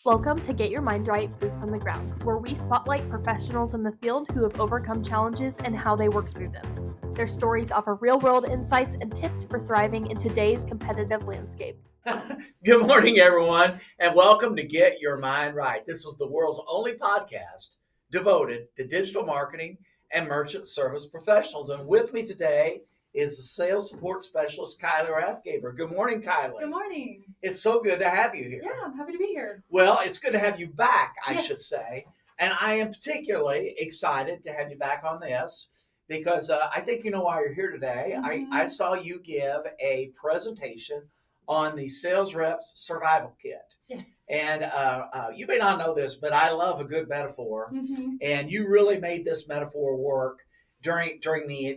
Welcome to Get Your Mind Right, Boots on the Ground, where we spotlight professionals in the field who have overcome challenges and how they work through them. Their stories offer real-world insights and tips for thriving in today's competitive landscape. Good morning, everyone, and welcome to Get Your Mind Right. This is the world's only podcast devoted to digital marketing and merchant service professionals. And with me today is the sales support specialist, Kylie Rathgaber. Good morning, Kylie. Good morning. It's so good to have you here. Yeah, I'm happy to be here. Well, it's good to have you back, I Yes. should say. And I am particularly excited to have you back on this because I think you know why you're here today. Mhm. I saw you give a presentation on the sales reps survival kit. Yes. And you may not know this, but I love a good metaphor. Mm-hmm. And you really made this metaphor work during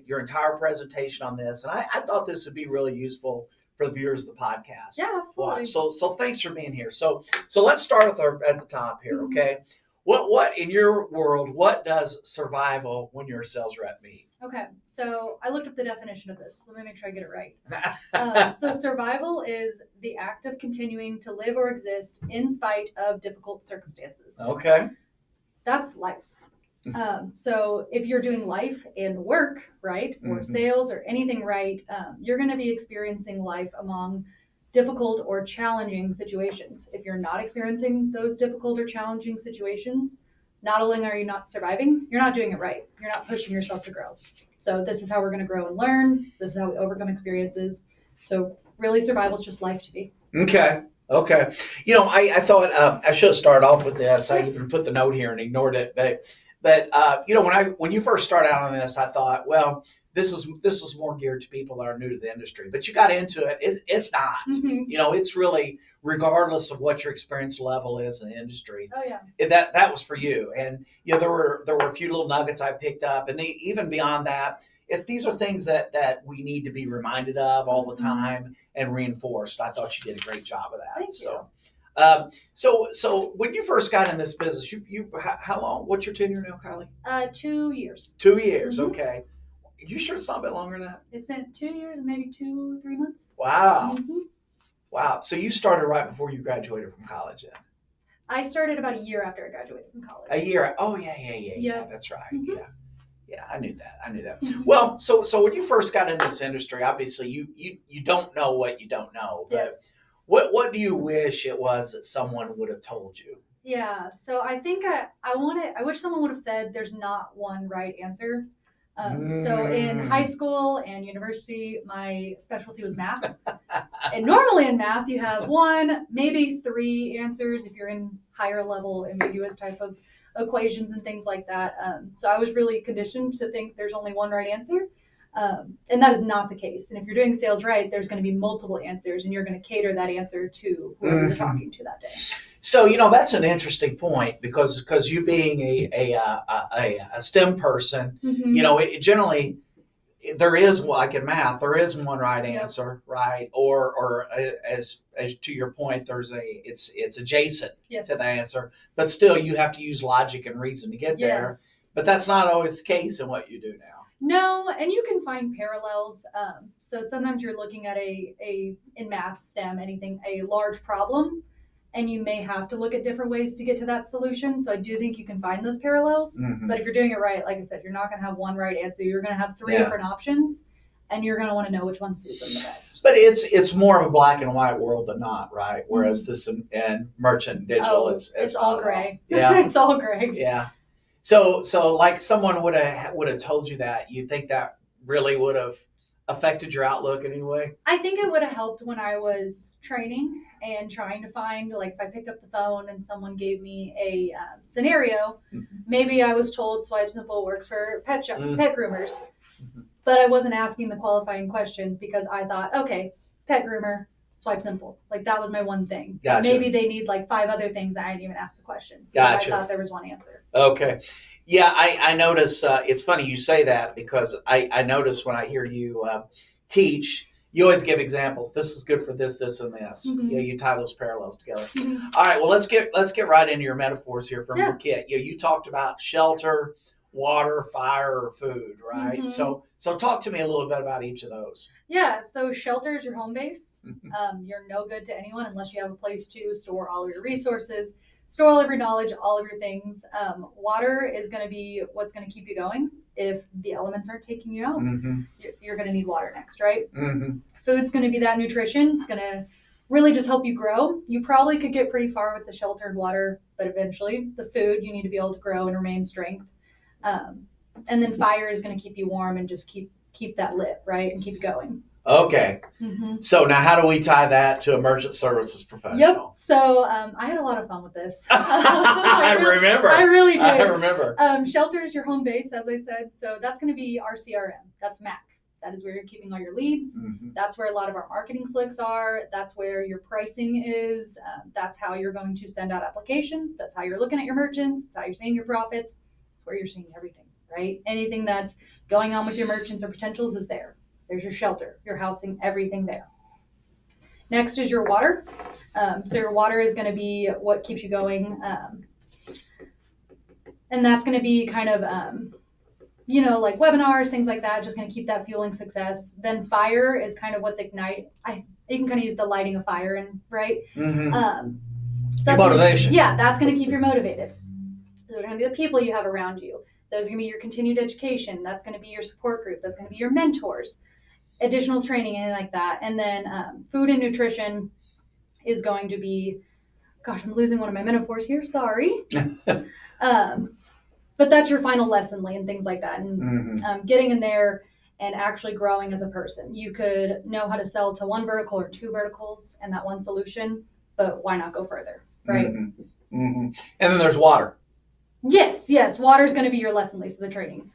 your entire presentation on this. And I thought this would be really useful for the viewers of the podcast. Yeah, absolutely. So thanks for being here. So let's start at the top here, Mhm. okay? What in your world, what does survival when you're a sales rep mean? Okay, so I looked up the definition of this. Let me make sure I get it right. So survival is the act of continuing to live or exist in spite of difficult circumstances. Okay. That's life. So if you're doing life and work, right, or Mhm. sales or anything right, you're going to be experiencing life among difficult or challenging situations. If you're not experiencing those difficult or challenging situations, not only are you not surviving, you're not doing it right. You're not pushing yourself to grow. So this is how we're going to grow and learn. This is how we overcome experiences. So really survival is just life to me. Okay. You know, I thought I should have started off with this. I even put the note here and ignored it. But you know, when you first started out on this, I thought, well, this is more geared to people that are new to the industry. But you got into it. It's not. Mm-hmm. You know, it's really regardless of what your experience level is in the industry. Oh yeah. That was for you. And you know, there were a few little nuggets I picked up, and even beyond that, these are things that we need to be reminded of all the time and reinforced. I thought you did a great job of that. Thank you. So when you first got in this business, you how long? What's your tenure now, Kylie? 2 years. 2 years. Mhm. Okay. You sure it's not a bit longer than that? It's been 2 years and maybe 2-3 months. Wow. Mm-hmm. Wow. So you started right before you graduated from college then? I started about a year after I graduated from college. A year. Oh, yeah. Yeah. That's right. Mhm. Yeah, I knew that. Mhm. Well, so when you first got in this industry, obviously you don't know what you don't know. But Yes. what do you wish it was that someone would have told you? Yeah. So I think I wish someone would have said there's not one right answer. So in high school and university, my specialty was math. And normally in math, you have 1, maybe 3 answers if you're in higher level ambiguous type of equations and things like that. So I was really conditioned to think there's only one right answer. And that is not the case. And if you're doing sales right, there's going to be multiple answers, and you're going to cater that answer to whoever you're talking to that day. So you know that's an interesting point because you being a STEM person, Mm-hmm. you know, it generally there is, like in math, there is one right answer, right? Or as to your point, it's adjacent Yes. to the answer, but still you have to use logic and reason to get there. Yes. But that's not always the case in what you do now. No, and you can find parallels. So sometimes you're looking at in math, STEM, anything, a large problem, and you may have to look at different ways to get to that solution. So I do think you can find those parallels. Mhm. But if you're doing it right, like I said, you're not going to have one right answer. You're going to have 3 Yeah. different options, and you're going to want to know which one suits them the best. But it's more of a black and white world than not, right? Whereas this and merchant and digital, it's all not at gray. Yeah. It's all gray. Yeah. So like someone would have told you that, you think that really would have affected your outlook anyway? I think it would have helped when I was training and trying to find, like, if I picked up the phone and someone gave me a scenario, maybe I was told Swipe Simple works for pet groomers, but I wasn't asking the qualifying questions because I thought, okay, pet groomer, Swipe Simple. Like, that was my one thing. Gotcha. Maybe they need like 5 other things I didn't even ask the question. Because Gotcha. I thought there was one answer. Okay. Yeah, I notice, it's funny you say that because I notice when I hear you teach, you always give examples. This is good for this, and this. Mhm. Yeah, you tie those parallels together. Mhm. All right, well, let's get right into your metaphors here from Yeah. your kit. You talked about shelter, water, fire, or food, right? Mhm. So talk to me a little bit about each of those. Yeah, so shelter is your home base. You're no good to anyone unless you have a place to store all of your resources, store all of your knowledge, all of your things. Water is going to be what's going to keep you going. If the elements aren't taking you out, Mm-hmm. you're going to need water next, right? Mm-hmm. Food's going to be that nutrition. It's going to really just help you grow. You probably could get pretty far with the shelter and water, but eventually the food, you need to be able to grow and remain strength. And then fire is going to keep you warm and just keep that lit, right? And keep it going. Okay. Mm-hmm. So now how do we tie that to emergent services professional? Yep. So I had a lot of fun with this. I remember. I really did. I remember. Shelter is your home base, as I said. So that's going to be our CRM. That's Mac. That is where you're keeping all your leads. Mm-hmm. That's where a lot of our marketing slicks are. That's where your pricing is. That's how you're going to send out applications. That's how you're looking at your merchants. That's how you're seeing your profits. It's where you're seeing everything, right? Anything that's going on with your merchants or potentials is there. There's your shelter. You're housing everything there. Next is your water. So your water is going to be what keeps you going. And that's going to be kind of, like webinars, things like that, just going to keep that fueling success. Then fire is kind of what's ignite. You can kind of use the lighting a fire in, right? Mm-hmm. So motivation. That's going to keep you motivated. Those are going to be the people you have around you. Those are going to be your continued education. That's going to be your support group. That's going to be your mentors, additional training, and like that. And then food and nutrition is going to be, gosh, I'm losing one of my metaphors here. Sorry. But that's your final lesson and things like that. And getting in there and actually growing as a person. You could know how to sell to one vertical or two verticals and that one solution, but why not go further, right? Mm-hmm. Mm-hmm. And then there's water. Yes. Water is going to be your lesson, Lisa, the training.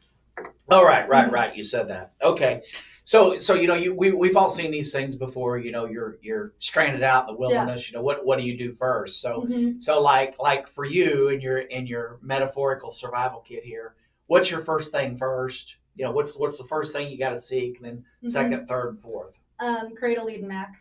Oh, right. You said that. Okay. So we've all seen these things before. You're stranded out in the wilderness. Yeah. What do you do first? So Mm-hmm. so like for you in your metaphorical survival kit here, what's your first thing first? What's the first thing you got to seek, and then second, third, and fourth? Create a lead in Mac.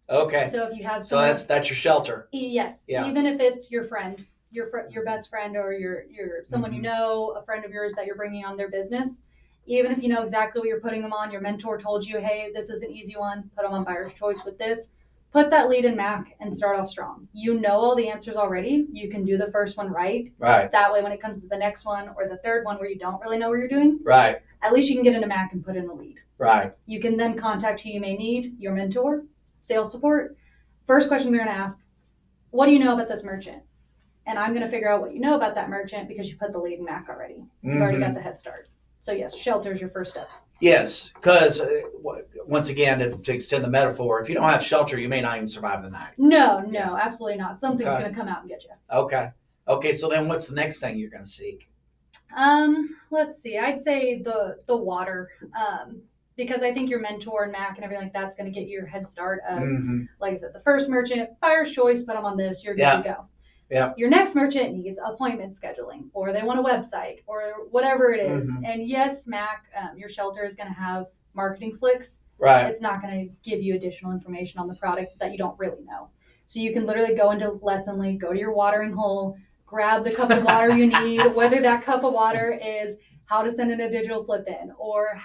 Okay. So if you have so that's your shelter. Yes. Yeah. Even if it's your friend, your best friend, or your someone you know, a friend of yours that you're bringing on their business. Even if you know exactly what you're putting them on, your mentor told you, hey, this is an easy one, put them on buyer's choice with this. Put that lead in Mac and start off strong. You know all the answers already. You can do the first one right. Right. That way when it comes to the next one or the third one where you don't really know what you're doing, right, at least you can get into Mac and put in a lead. Right. You can then contact who you may need, your mentor, sales support. First question they're going to ask, what do you know about this merchant? And I'm going to figure out what you know about that merchant because you put the lead in Mac already. You've already got the head start. So yes, shelter is your first step. Yes, because once again, to extend the metaphor, if you don't have shelter, you may not even survive the night. No, absolutely not. Something's going to come out and get you. Okay. So then, what's the next thing you're going to seek? Let's see. I'd say the water, because I think your mentor and Mac and everything like that's going to get you your head start of, like I said, the first merchant, buyer's choice, put them on this, you're good to go. Yeah. Your next merchant needs appointment scheduling, or they want a website, or whatever it is. And yes, Mac, your shelter is going to have marketing slicks. Right. It's not going to give you additional information on the product that you don't really know. So you can literally go into Lessonly, go to your watering hole, grab the cup of water you need, whether that cup of water is how to send in a digital flip in, or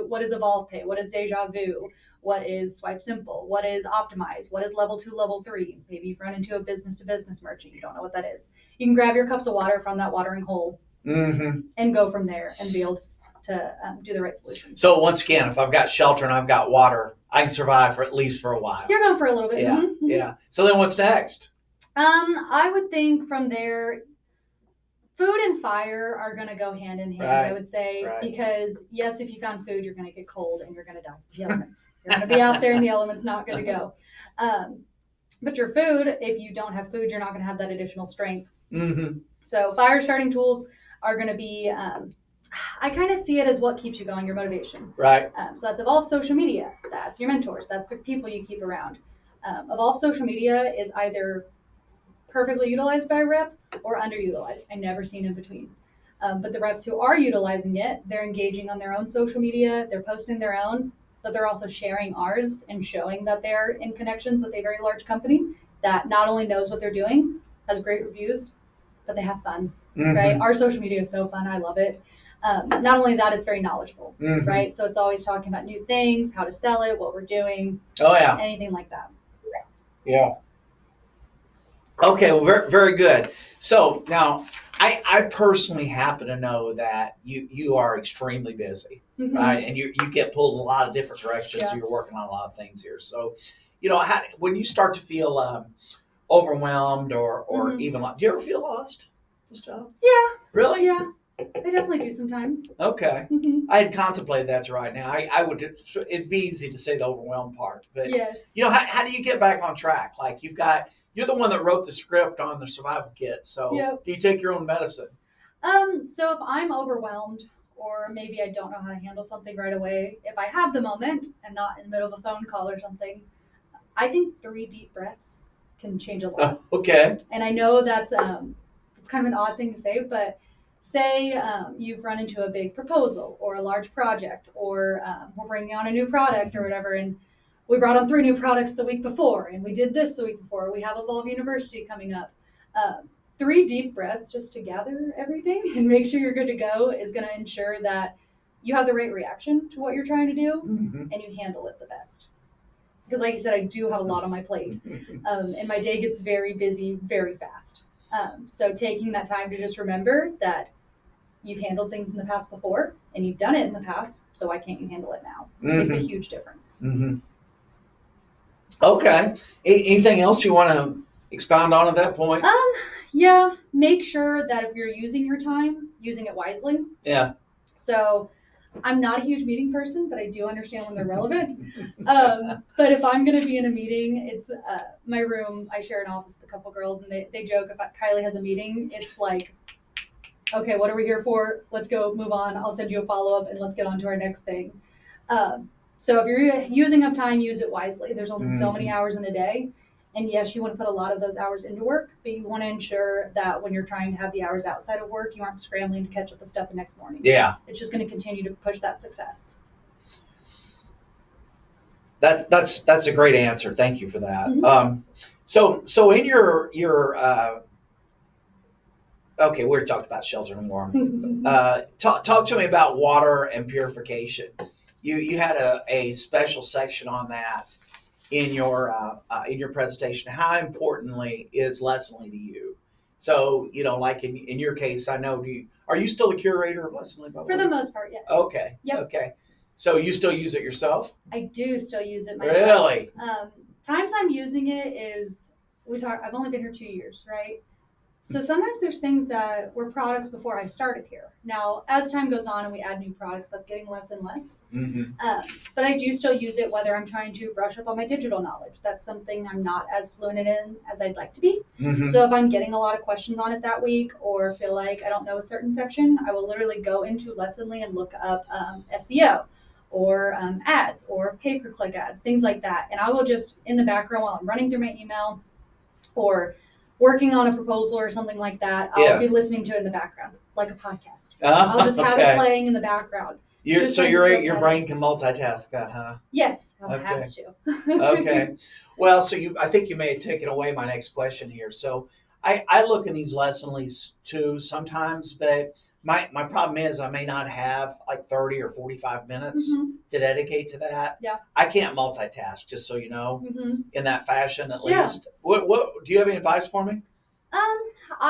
what is Evolve Pay, what is Deja Vu, what is Swipe Simple, what is Optimize, what is Level 2, Level 3. Maybe you've run into a business-to-business merchant, you don't know what that is. You can grab your cups of water from that watering hole and go from there and be able to do the right solution. So once again, if I've got shelter and I've got water, I can survive for at least for a while. You're going for a little bit. Yeah, yeah. So then what's next? I would think from there, food and fire are going to go hand in hand, I would say, because yes, if you found food, you're going to get cold and you're going to die. The elements. You're going to be out there and the elements not going to go. But your food, if you don't have food, you're not going to have that additional strength. So fire starting tools are going to be, I kind of see it as what keeps you going, your motivation. Right. So that's Evolve social media. That's your mentors. That's the people you keep around. Evolve social media is either perfectly utilized by a rep or underutilized. I never seen in between. But the reps who are utilizing it, they're engaging on their own social media, they're posting their own, but they're also sharing ours and showing that they're in connections with a very large company that not only knows what they're doing, has great reviews, but they have fun, right? Our social media is so fun. I love it. Not only that, it's very knowledgeable, Mhm. right? So it's always talking about new things, how to sell it, what we're doing, Oh yeah. anything like that. Yeah. Okay, well, very, very good. So now, I personally happen to know that you are extremely busy, right? And you get pulled in a lot of different directions. Yeah. You're working on a lot of things here. So, when you start to feel overwhelmed or even like, do you ever feel lost? This job? Yeah. Really? Yeah. I definitely do sometimes. Okay. Mhm. I had contemplated that right now. I would. It'd be easy to say the overwhelmed part, but Yes. how do you get back on track? Like you're the one that wrote the script on the survival kit. So Yep. do you take your own medicine? So if I'm overwhelmed or maybe I don't know how to handle something right away, if I have the moment and not in the middle of a phone call or something, I think 3 deep breaths can change a lot. Okay. And I know that's it's kind of an odd thing to say, but say you've run into a big proposal or a large project, or we're bringing on a new product or whatever, and we brought on 3 new products the week before, and we did this the week before. We have Evolve University coming up. 3 deep breaths just to gather everything and make sure you're good to go is going to ensure that you have the right reaction to what you're trying to do and you handle it the best. Because like you said, I do have a lot on my plate, and my day gets very busy very fast. So taking that time to just remember that you've handled things in the past before and you've done it in the past, so why can't you handle it now? Makes a huge difference. Okay. Anything else you want to expound on at that point? Yeah, make sure that if you're using your time, using it wisely. Yeah. So I'm not a huge meeting person, but I do understand when they're relevant. But if I'm going to be in a meeting, it's my room. I share an office with a couple girls, and they joke if Kylie has a meeting, it's like, okay, what are we here for? Let's go, move on. I'll send you a follow-up, and let's get on to our next thing. So if you're using up time, use it wisely. There's only so many hours in a day. And yes, you want to put a lot of those hours into work, but you want to ensure that when you're trying to have the hours outside of work, you aren't scrambling to catch up with stuff the next morning. Yeah. It's just going to continue to push that success. That's a great answer. Thank you for that. Mm-hmm. So in your okay, we talked about shelter and warm. Talk to me about water and purification. You had a special section on that in your presentation. How importantly is Lessonly to you? So like in your case, I know are you still the curator of Lessonly? For the most part, yes. Okay. Yep. Okay. So you still use it yourself? I do still use it myself. Really? Times I'm using it is I've only been here 2 years, right? So sometimes there's things that were products before I started here. Now, as time goes on and we add new products, that's getting less and less. But I do still use it whether I'm trying to brush up on my digital knowledge. That's something I'm not as fluent in as I'd like to be. So if I'm getting a lot of questions on it that week or feel like I don't know a certain section, I will literally go into Lessonly and look up SEO or ads or pay-per-click ads, things like that. And I will just, in the background while I'm running through my email or working on a proposal or something like that, I'll be listening to it in the background, like a podcast. I'll just have it playing in the background. Your brain can multitask that, huh? Yes, it has to. Okay. Well, so I think you may have taken away my next question here. So I look in these Lessonlys too sometimes, but my problem is I may not have like 30 or 45 minutes to dedicate to that. Yeah. I can't multitask, just so you know, in that fashion at least. What do you have any advice for me?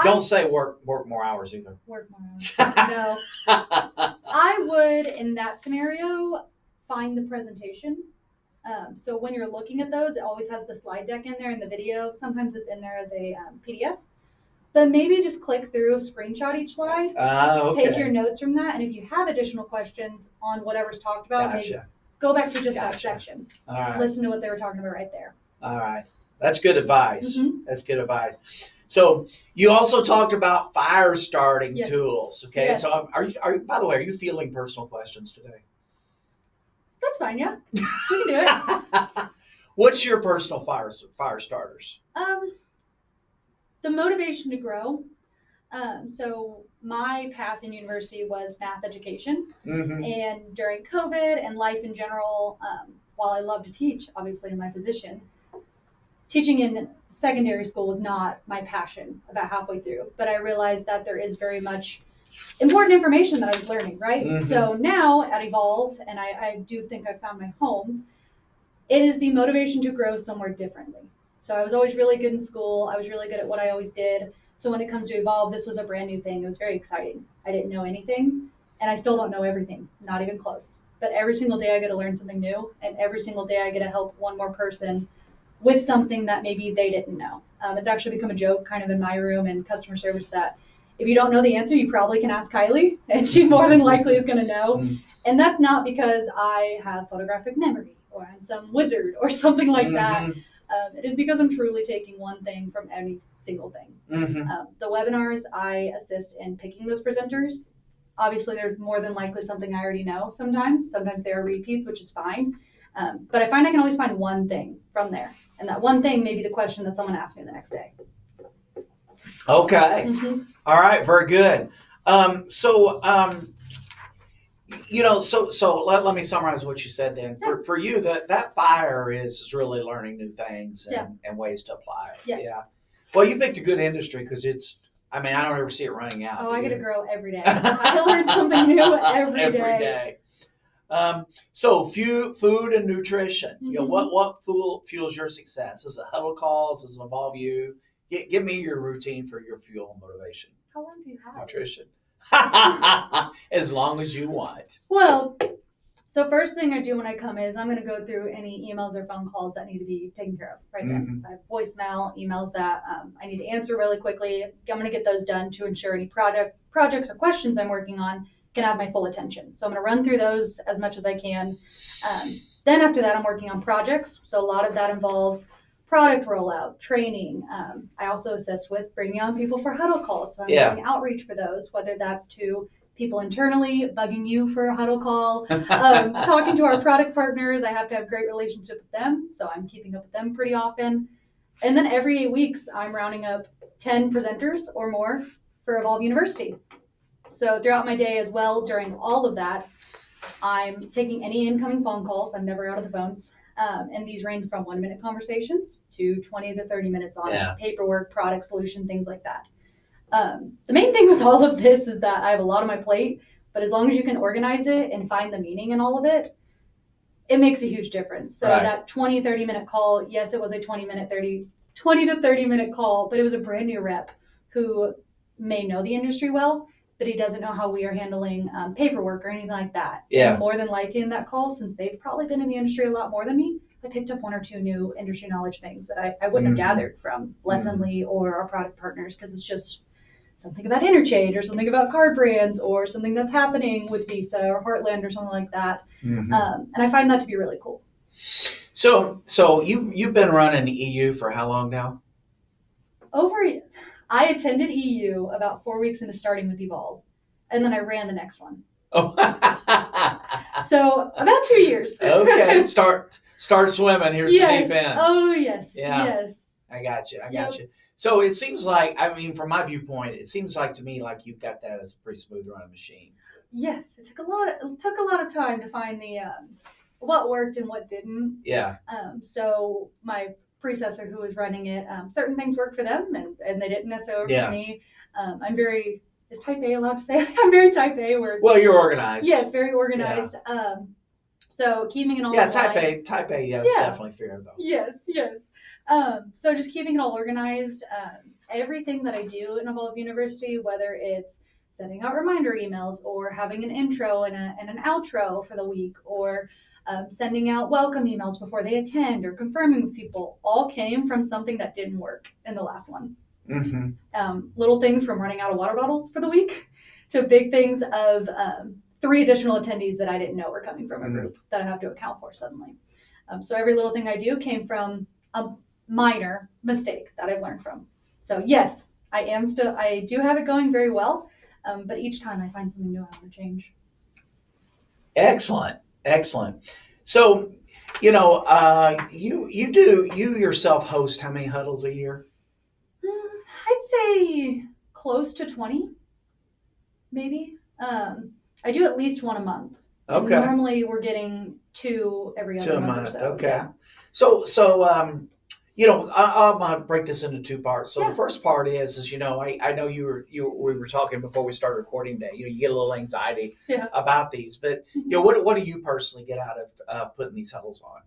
Don't say work more hours either. Work more hours. No. I would, in that scenario, find the presentation. So when you're looking at those, it always has the slide deck in there and the video. Sometimes it's in there as a PDF. But maybe just click through, screenshot each slide, take your notes from that, and if you have additional questions on whatever's talked about, maybe go back to just that section. All right. Listen to what they were talking about right there. All right. That's good advice. That's good advice. So you also talked about fire starting tools. Okay. Yes. So are you? By the way, are you fielding personal questions today? That's fine. Yeah, we can do it. What's your personal fire starters? The motivation to grow. So my path in university was math education, and during COVID and life in general, while I love to teach, obviously in my position, teaching in secondary school was not my passion about halfway through. But I realized that there is very much important information that I was learning, right? Mhm. So now at Evolve, and I do think I found my home, it is the motivation to grow somewhere differently. So I was always really good in school. I was really good at what I always did. So when it comes to Evolve, this was a brand new thing. It was very exciting. I didn't know anything, and I still don't know everything, not even close. But every single day I get to learn something new, and every single day I get to help one more person with something that maybe they didn't know. It's actually become a joke kind of in my room and customer service that if you don't know the answer, you probably can ask Kylie, and she more than likely is going to know. Mm. And that's not because I have photographic memory or I'm some wizard or something like that. It is because I'm truly taking one thing from every single thing. The webinars, I assist in picking those presenters. Obviously, they're more than likely something I already know sometimes. Sometimes they are repeats, which is fine. But I find I can always find one thing from there. And that one thing may be the question that someone asked me the next day. Okay. All right. Very good. So let me summarize what you said then. For you, that fire is really learning new things and ways to apply it. Yes. Yeah. Well, you picked a good industry because I don't ever see it running out. Oh, I get to grow every day. I learn something new every day. So food and nutrition. You know, what fuels your success? Is it huddle calls? Does it involve you? Give me your routine for your fuel and motivation. How long do you have? Nutrition. As long as you want. Well, so first thing I do when I come is I'm going to go through any emails or phone calls that need to be taken care of right there. I have voicemail, emails that I need to answer really quickly. I'm going to get those done to ensure any projects or questions I'm working on can have my full attention. So I'm going to run through those as much as I can. Then after that, I'm working on projects. So a lot of that involves product rollout, training. I also assist with bringing on people for huddle calls. So I'm doing outreach for those, whether that's to people internally, bugging you for a huddle call, talking to our product partners. I have to have great relationship with them. So I'm keeping up with them pretty often. And then every 8 weeks, I'm rounding up 10 presenters or more for Evolve University. So throughout my day as well, during all of that, I'm taking any incoming phone calls. I'm never out of the phones. And these range from 1-minute conversations to 20 to 30 minutes on paperwork, product solution, things like that. The main thing with all of this is that I have a lot on my plate, but as long as you can organize it and find the meaning in all of it, it makes a huge difference. So that 20, 30-minute call, yes, it was a 20 to 30 minute call, but it was a brand new rep who may know the industry well, but he doesn't know how we are handling paperwork or anything like that. Yeah. And more than likely in that call, since they've probably been in the industry a lot more than me, I picked up 1 or 2 new industry knowledge things that I wouldn't have gathered from Lessonly or our product partners, because it's just something about Interchange or something about card brands or something that's happening with Visa or Heartland or something like that. And I find that to be really cool. So you've been running EU for how long now? I attended EU about 4 weeks into starting with Evolve, and then I ran the next one. Oh. So about 2 years. Okay, start swimming. Here's the deep end. Oh, yes. Yeah. Yes. I got you. So it seems like, from my viewpoint, it seems like to me like you've got that as a pretty smooth running machine. Yes, it took a lot of time to find the what worked and what didn't. Yeah. So my predecessor who was running it, certain things worked for them and they didn't necessarily work for me. Is type A allowed to say it? I'm very type A. Well, you're organized. Yes, very organized. Yeah. So keeping it all type A, that's definitely fair though. Yes. So just keeping it all organized. Everything that I do in Evolve University, whether it's sending out reminder emails or having an intro and an outro for the week, or sending out welcome emails before they attend or confirming with people, all came from something that didn't work in the last one. Little things from running out of water bottles for the week to big things of 3 additional attendees that I didn't know were coming from a group that I have to account for suddenly. So every little thing I do came from a minor mistake that I've learned from. So yes, I do have it going very well, but each time I find something new I want to change. Excellent. So, you yourself host how many huddles a year? I'd say close to 20, maybe. I do at least 1 a month. Okay. Normally we're getting 2 every other month or so. Okay. Yeah. So I'm going to break this into two parts. So the first part is I know we were talking before we started recording today. You get a little anxiety about these, but what do you personally get out of putting these huddles on?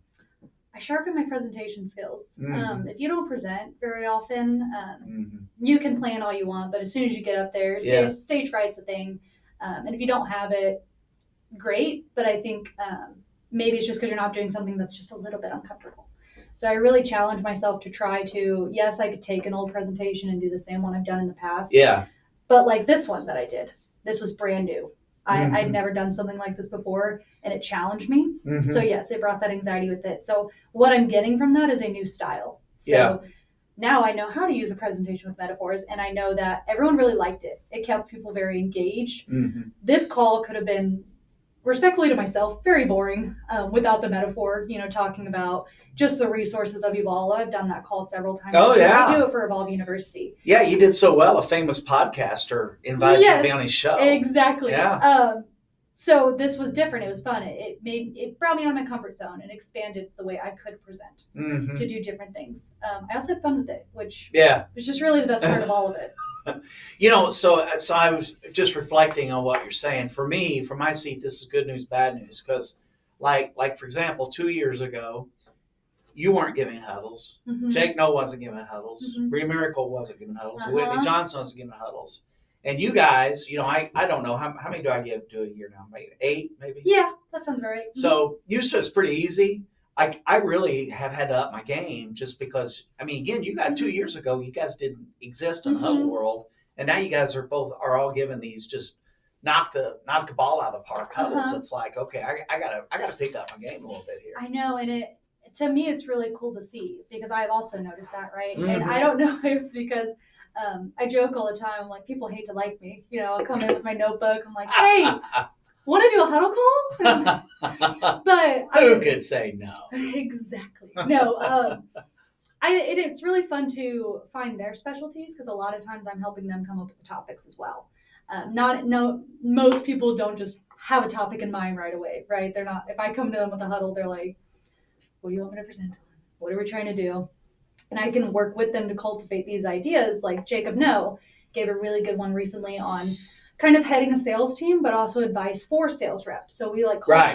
I sharpen my presentation skills. If you don't present very often, you can plan all you want, but as soon as you get up there, stage fright's a thing. And if you don't have it, great. But I think maybe it's just because you're not doing something that's just a little bit uncomfortable. So I really challenge myself to try to, yes, I could take an old presentation and do the same one I've done in the past. Yeah. But like this one that I did, this was brand new. I'd never done something like this before, and it challenged me. So yes, it brought that anxiety with it. So what I'm getting from that is a new style. So now I know how to use a presentation with metaphors, and I know that everyone really liked it. It kept people very engaged. This call could have been, respectfully to myself, very boring without the metaphor, talking about just the resources of Evolve. I've done that call several times. Oh, yeah. I do it for Evolve University. Yeah, you did so well. A famous podcaster invited you to be on his show. Exactly. Yeah. So this was different. It was fun. It brought me out of my comfort zone and expanded the way I could present to do different things. I also had fun with it, which was just really the best part of all of it. So I was just reflecting on what you're saying. For me, from my seat, this is good news, bad news, because like for example, 2 years ago, you weren't giving huddles. Jake No wasn't giving huddles. Bree Miracle wasn't giving huddles. Whitney Johnson wasn't giving huddles. And you guys, I don't know, how many do I give to a year now? Maybe 8, maybe? Yeah, that sounds right. So used to it's pretty easy. I really have had to up my game just because, again, you got 2 years ago, you guys didn't exist in the huddle world. And now you guys are all giving these just knock the ball out of the park huddles. It's like, okay, I gotta pick up my game a little bit here. I know, and to me, it's really cool to see because I've also noticed that, right? And I don't know if it's because I joke all the time. I'm like, people hate to like me. I'll come in with my notebook. I'm like, hey, want to do a huddle call? But who could say no? Exactly. No. It's really fun to find their specialties because a lot of times I'm helping them come up with the topics as well. Most people don't just have a topic in mind right away, right? They're not. If I come to them with a huddle, they're like, what do you want me to present on? What are we trying to do? And I can work with them to cultivate these ideas. Like Jacob No gave a really good one recently on kind of heading a sales team, but also advice for sales reps. So we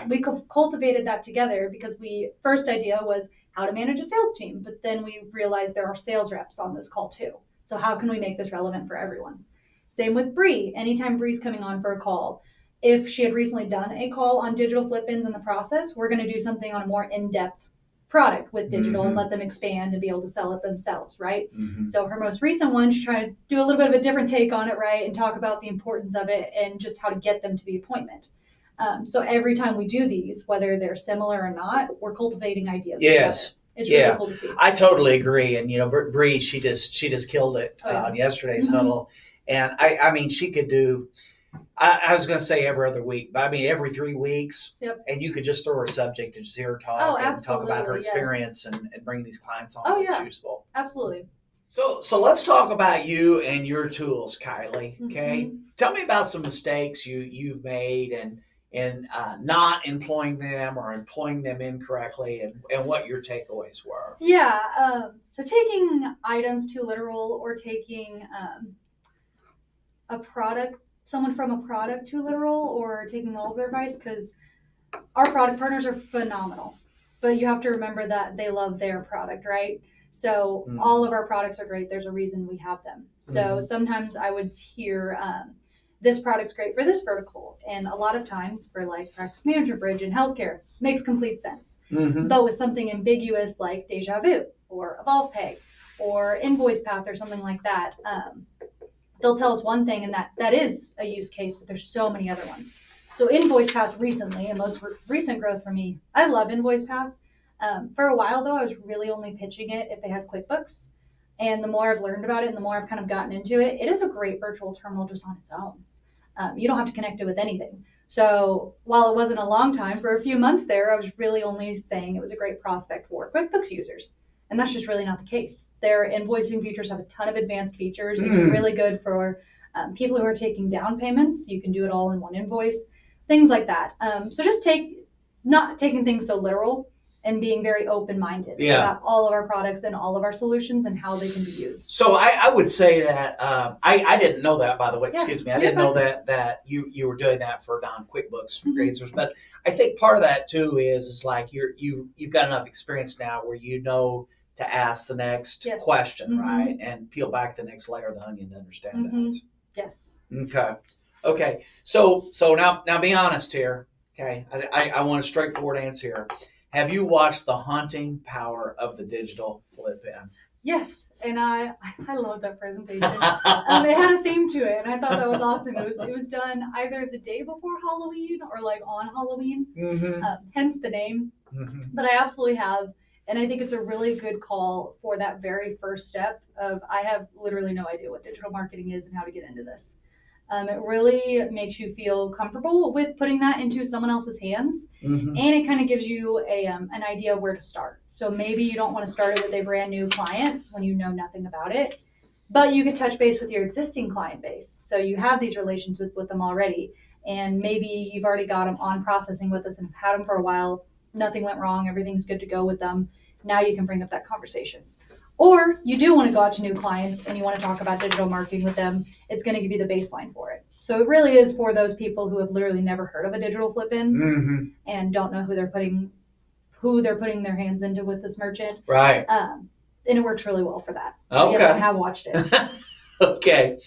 we cultivated that together because first idea was how to manage a sales team, but then we realized there are sales reps on this call too. So how can we make this relevant for everyone? Same with Bree. Anytime Bree's coming on for a call, if she had recently done a call on digital flip-ins in the process, we're going to do something on a more in-depth product with digital and let them expand and be able to sell it themselves, right? So her most recent one, she tried to do a little bit of a different take on it, right? And talk about the importance of it and just how to get them to the appointment. So every time we do these, whether they're similar or not, we're cultivating ideas. Yes. Together. It's really cool to see. I totally agree. And, Bree, she just killed it on yesterday's huddle. And she could do, I was going to say every other week, but every 3 weeks. Yep. And you could just throw her a subject and just hear her talk and talk about her experience and bring these clients on. It's useful. Absolutely. So let's talk about you and your tools, Kylie. Okay. Tell me about some mistakes you've made and not employing them or employing them incorrectly and what your takeaways were. Yeah. So taking items too literal or taking someone from a product too literal or taking all of their advice, because our product partners are phenomenal, but you have to remember that they love their product, right? So all of our products are great. There's a reason we have them. So sometimes I would hear, this product's great for this vertical. And a lot of times for like practice manager bridge in healthcare, makes complete sense. But with something ambiguous like Deja Vu or Evolve Pay or Invoice Path or something like that, they'll tell us one thing and that is a use case, but there's so many other ones. So Invoice Path recently, and most recent growth for me, I love Invoice Path. For a while though, I was really only pitching it if they had QuickBooks. And the more I've learned about it and the more I've kind of gotten into it, it is a great virtual terminal just on its own. You don't have to connect it with anything. So while it wasn't a long time, for a few months there, I was really only saying it was a great prospect for QuickBooks users. And that's just really not the case. Their invoicing features have a ton of advanced features. It's really good for people who are taking down payments. You can do it all in one invoice, things like that. So just not taking things so literal. and being very open-minded about all of our products and all of our solutions and how they can be used. So I would say that I didn't know that, by the way. Excuse me. I didn't know that you were doing that for non-QuickBooks Rizzlers. But I think part of that too is like you've got enough experience now where you know to ask the next question, right, and peel back the next layer of the onion to understand that. Yes. Okay. So now be honest here. Okay. I want a straightforward answer here. Have you watched The Haunting Power of the Digital Flip-In? Yes, and I love that presentation. It had a theme to it, and I thought that was awesome. It was done either the day before Halloween or like on Halloween, hence the name. But I absolutely have, and I think it's a really good call for that very first step of I have literally no idea what digital marketing is and how to get into this. It really makes you feel comfortable with putting that into someone else's hands, and it kind of gives you an idea of where to start. So maybe you don't want to start it with a brand new client when you know nothing about it, but you could touch base with your existing client base. So you have these relationships with them already, and maybe you've already got them on processing with us and have had them for a while. Nothing went wrong. Everything's good to go with them. Now you can bring up that conversation. Or you do want to go out to new clients and you want to talk about digital marketing with them, it's going to give you the baseline for it. So it really is for those people who have literally never heard of a digital flip-in and don't know who they're putting their hands into with this merchant. Right. And it works really well for that. So yes, I have watched it. Okay.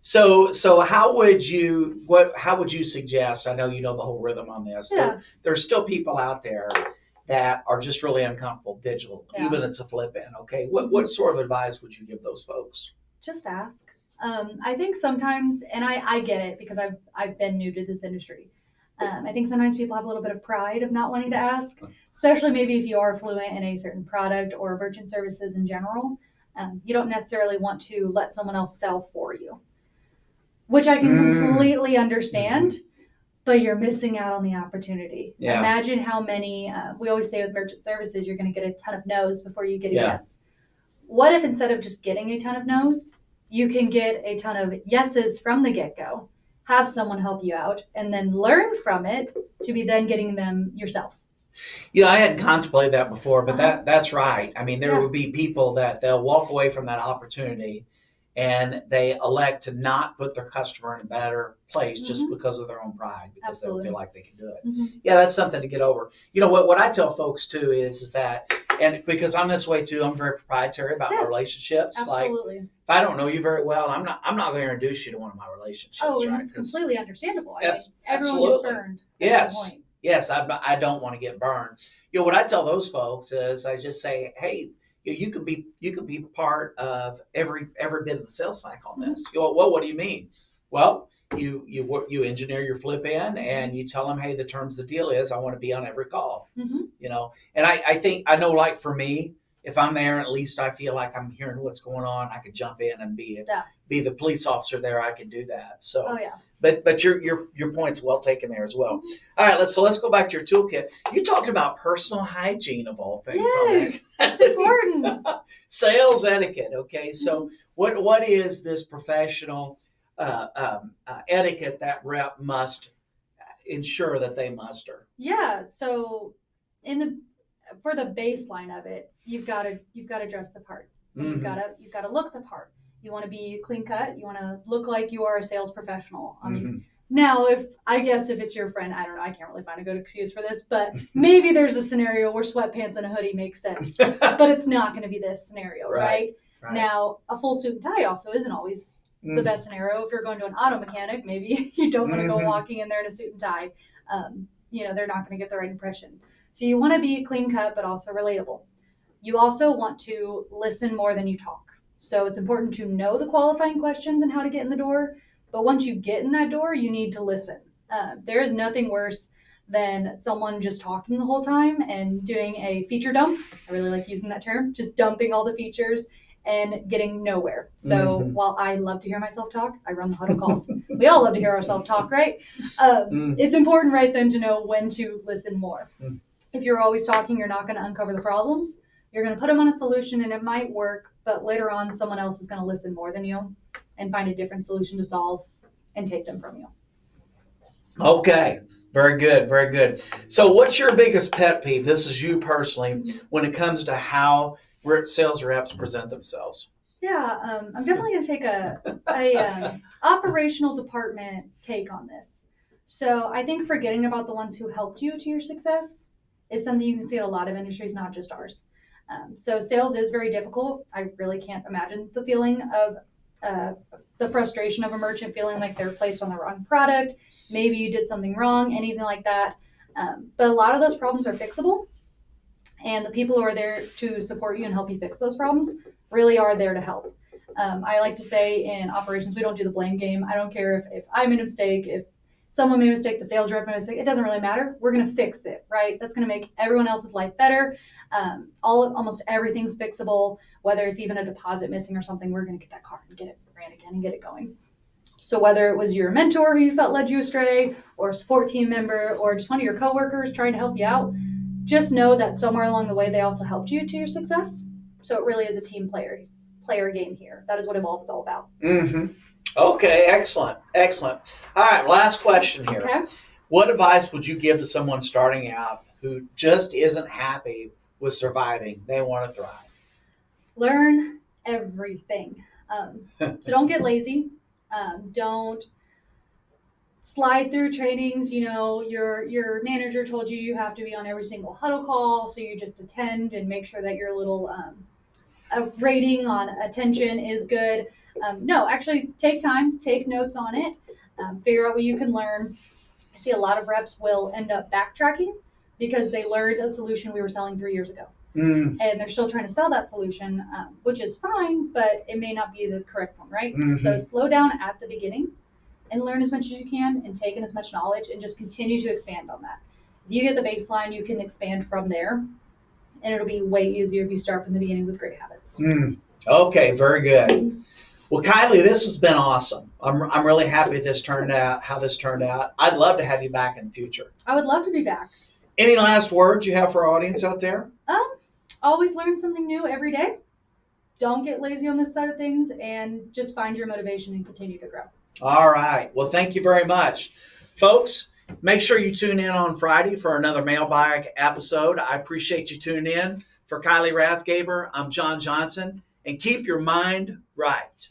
So how would you suggest, I know you know the whole rhythm on this, there's still people out there that are just really uncomfortable digital, even it's a flip-in. Okay, what sort of advice would you give those folks? Just ask. I think sometimes, and I get it because I've been new to this industry. I think sometimes people have a little bit of pride of not wanting to ask, especially maybe if you are fluent in a certain product or merchant services in general. You don't necessarily want to let someone else sell for you, which I can completely understand. But you're missing out on the opportunity. Yeah. Imagine how many, we always say with merchant services, you're going to get a ton of no's before you get a yes. What if instead of just getting a ton of no's, you can get a ton of yeses from the get-go, have someone help you out, and then learn from it to be then getting them yourself? Yeah, I hadn't contemplated that before, but that's right. I mean, there would be people that they'll walk away from that opportunity and they elect to not put their customer in a better place just because of their own pride, because they feel like they can do it. Yeah, that's something to get over. You know, what I tell folks too is that, and because I'm this way too, I'm very proprietary about my relationships. Absolutely. Like, if I don't know you very well, I'm not going to introduce you to one of my relationships. Oh, right? It's completely understandable. Everyone gets burned. Yes, I don't want to get burned. You know, what I tell those folks is I just say, hey, you could be part of every bit of the sales cycle on this. You know, well, what do you mean? Well, you engineer your flip-in and you tell them, hey, the terms of the deal is I want to be on every call. You know, and I know, like for me, if I'm there, at least I feel like I'm hearing what's going on. I could jump in and be the police officer there. I can do that. So, but your point's well taken there as well. All right, let's go back to your toolkit. You talked about personal hygiene of all things. Yes, that's important. Sales etiquette. Okay, so what is this professional etiquette that rep must ensure that they muster? Yeah. So for the baseline of it, you've got to dress the part. You've got to look the part. You want to be clean cut. You want to look like you are a sales professional. I mean, now if it's your friend, I don't know, I can't really find a good excuse for this, but maybe there's a scenario where sweatpants and a hoodie makes sense, but it's not going to be this scenario, right? Now, a full suit and tie also isn't always the best scenario. If you're going to an auto mechanic, maybe you don't want to go walking in there in a suit and tie. They're not going to get the right impression. So you want to be clean cut, but also relatable. You also want to listen more than you talk. So it's important to know the qualifying questions and how to get in the door. But once you get in that door, you need to listen. There is nothing worse than someone just talking the whole time and doing a feature dump. I really like using that term, just dumping all the features and getting nowhere. So while I love to hear myself talk, I run the huddle calls. We all love to hear ourselves talk, right? It's important right then to know when to listen more. If you're always talking, you're not going to uncover the problems. You're going to put them on a solution and it might work, but later on someone else is going to listen more than you and find a different solution to solve and take them from you. Okay. Very good. Very good. So what's your biggest pet peeve? This is you personally when it comes to how sales reps present themselves. Yeah, I'm definitely going to take a operational department take on this. So I think forgetting about the ones who helped you to your success is something you can see in a lot of industries, not just ours. So sales is very difficult. I really can't imagine the feeling of the frustration of a merchant feeling like they're placed on the wrong product. Maybe you did something wrong, anything like that. But a lot of those problems are fixable. And the people who are there to support you and help you fix those problems really are there to help. I like to say in operations, we don't do the blame game. I don't care if I made a mistake, if someone made a mistake, the sales rep made a mistake, it doesn't really matter. We're going to fix it, right? That's going to make everyone else's life better. Almost everything's fixable, whether it's even a deposit missing or something, we're going to get that car and get it ran again and get it going. So whether it was your mentor who you felt led you astray, or a support team member, or just one of your coworkers trying to help you out, just know that somewhere along the way, they also helped you to your success. So it really is a team player game here. That is what Evolve is all about. Mm-hmm. Okay, excellent. Excellent. All right, last question here. Okay. What advice would you give to someone starting out who just isn't happy with surviving? They want to thrive. Learn everything. So don't get lazy. Don't slide through trainings. You know, your manager told you have to be on every single huddle call, so you just attend and make sure that your little rating on attention is good. No, actually take time, take notes on it, figure out what you can learn. I see a lot of reps will end up backtracking because they learned a solution we were selling 3 years ago. And they're still trying to sell that solution, which is fine, but it may not be the correct one, right? Mm-hmm. So slow down at the beginning and learn as much as you can and take in as much knowledge and just continue to expand on that. If you get the baseline, you can expand from there, and it'll be way easier if you start from the beginning with great habits. Okay, very good. Well, Kylie, this has been awesome. I'm really happy this turned out, how this turned out. I'd love to have you back in the future. I would love to be back. Any last words you have for our audience out there? Always learn something new every day. Don't get lazy on this side of things, and just find your motivation and continue to grow. All right. Well, thank you very much. Folks, make sure you tune in on Friday for another Mailbag episode. I appreciate you tuning in. For Kylie Rathgaber, I'm John Johnson, and keep your mind right.